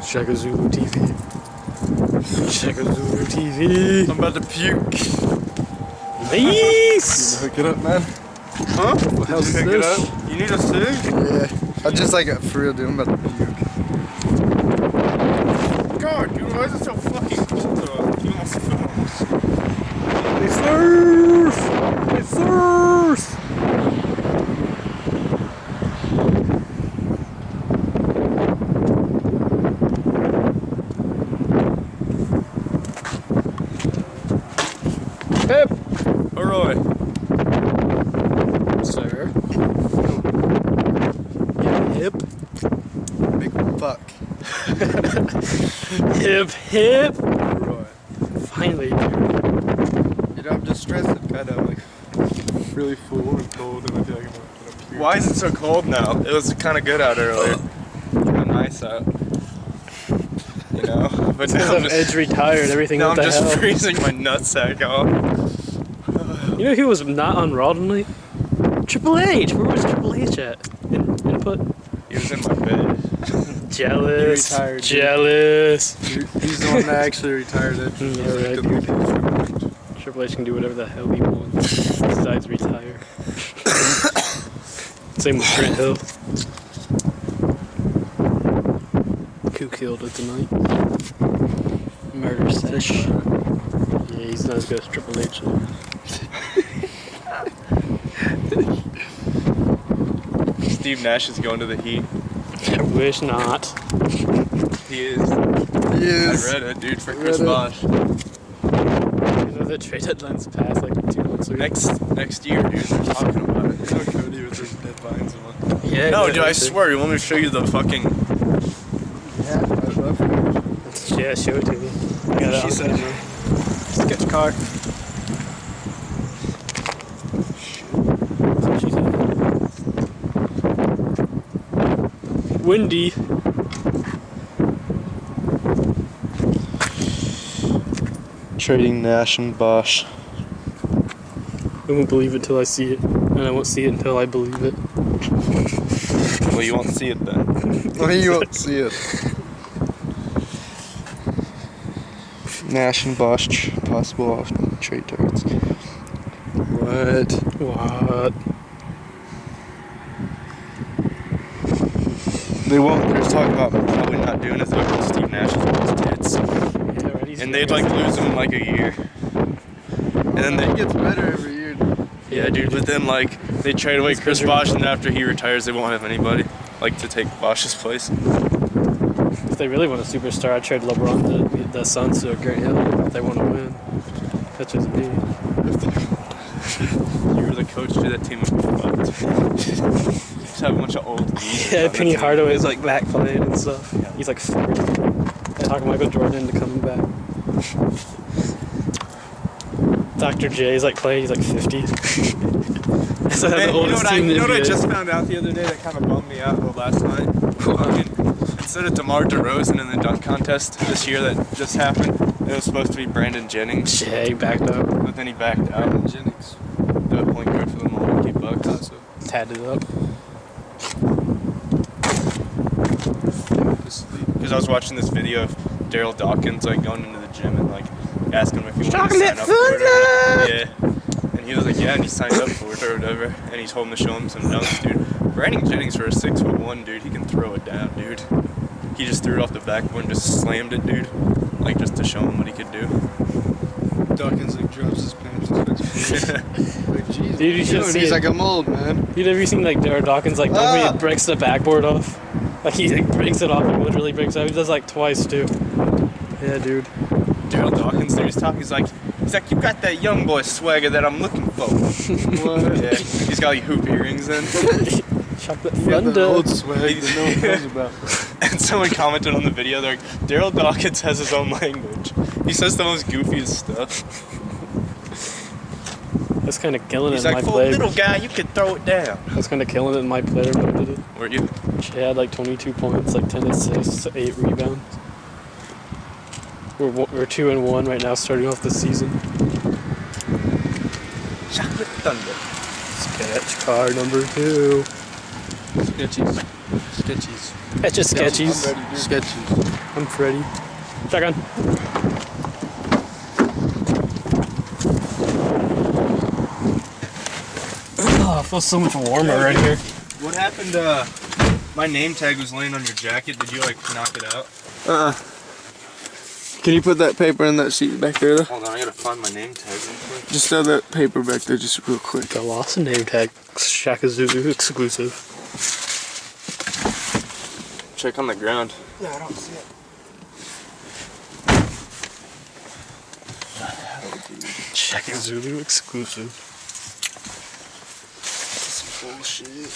Shakazulu TV. Shakazulu TV. I'm about to puke. Nice! Hook it up, man. Huh? What Did you hook it up? You need a cig? Yeah. I just like it for real, dude. I'm about to puke. God, dude, why is it so fucking cold though? You almost fell. It's thirst! It's thirst! Hip! Alright. Sir. Hip. Big fuck. Hip, hip! Right. Finally, dude. You know, I'm just stressed and kind of like really full and cold, and I feel like I'm gonna puke. Why is it so cold now? It was kind of good out earlier. Kind of nice out. You know? But now I'm just, Edge retired, everything now what I'm the just hell? freezing my nutsack off. You know who was not on Raw tonight? Triple H! Where was Triple H at? Input? He was in my bed. Jealous. He retired, dude. Jealous. He's the one that actually retired it. Yeah, right, dude. Triple H can do whatever the hell he wants. Besides retire. Same with Trent Hill. Who killed it tonight? Murder Sesh. Yeah, he's not as good as Triple H. Steve Nash is going to the Heat. I wish not. He is. He is. I read it, dude, for Chris Read it. Bosh. You know the trade deadline's passed like 2 months ago. Next year, dude, they're talking about it. So Cody with his dead vines and what. Yeah. No, yeah, dude, I dude. swear, you want me to show you the fucking... Yeah, I'd love for you. Yeah, show it to me. I got it. She said, Sketch car. That's what she said. Windy. Trading Nash and Bosch. I won't believe it till I see it, and I won't see it until I believe it. well, you won't see it then. Well, you won't see it. Nash and Bosch possible off trade targets. What? What? They won't. They're talking about probably not doing it though, Steve Nash is tits. Yeah, right. He's And they'd like lose him in like a year. And then It they... gets better every year. Yeah, dude, but then like, they trade away Chris Bosh, and after he retires, they won't have anybody like to take Bosch's place. If they really want a superstar, I'd trade LeBron to the Suns to a Grant Hill if they want to win. That's just me. You were the coach to that team would be fucked. Just have a bunch of old dudes. Yeah, Penny Hardaway's like back playing and stuff. He's like 40. They're talking Michael Jordan into coming back. Dr. J's like playing, he's like 50. That's the Man, oldest team in you know the what I NBA. just found out the other day that kind of bummed me out last night? Fucking, instead of DeMar DeRozan in the dunk contest this year that just happened, it was supposed to be Brandon Jennings, Yeah, he backed up. but then he backed out. Jennings. The point guard for the Milwaukee Bucks. Tatted it up. Because I was watching this video of Daryl Dawkins like going into the gym and like asking him if he wanted to sign up for it. Yeah. And he was like, yeah, and he signed up for it or whatever. And he told him to show him some dunks, dude. Brandon Jennings for a 6'1" dude, he can throw it down, dude. He just threw it off the backboard and just slammed it, dude. Like just to show him what he could do. Dawkins like drops his pants and starts like, Jesus, Dude, you should see He's it. like a mold, man. Dude, have you seen like Daryl Dawkins like when he breaks the backboard off? Like he like, breaks it off and literally breaks it off. He does like twice too. Yeah, dude. Daryl Dawkins, dude, he's like, you got that young boy swagger that I'm looking for. What? Yeah, he's got like hoop earrings in. Chocolate Yeah, the thunder. old swag that no one knows about. And someone commented on the video, they're like, Daryl Dawkins has his own language. He says the most goofiest stuff. That's kind of killing He's it in like, my for a play. little guy, you can throw it down. That's kind of killing it in my player mode did it. Were you? She had like 22 points, like 10 assists, 8 rebounds. We're 2-1 right now, starting off the season. Chocolate Thunder. Sketch car number 2. Sketchies. Sketchies. That's just sketchies. I'm ready, dude. Sketchies. I'm Freddy. Shotgun. Oh, it feels so much warmer right here. What happened? My name tag was laying on your jacket. Did you like knock it out? Can you put that paper in that sheet back there though? Hold on, I gotta find my name tag real quick. Just throw that paper back there just real quick. Got lost in name tag. Shakazulu exclusive. Check on the ground. Yeah, I don't see it. Shakazulu exclusive. Some bullshit.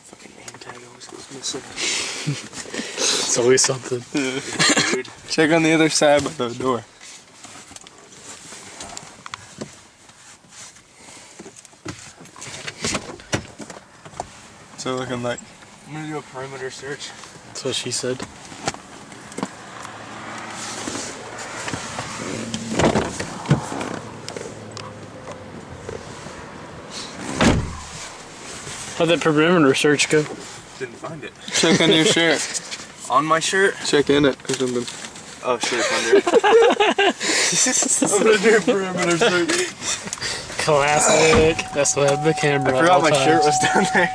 Fucking name tag always goes missing. It's always something. Dude. Check on the other side by the door. What's it looking like? I'm gonna do a perimeter search. That's what she said. How'd that perimeter search go? Didn't find it. Check on your shirt. On my shirt? Check in it or something. Oh shit, under it. I'm gonna do a perimeter search. Classic. That's what the camera. I forgot my shirt was down there.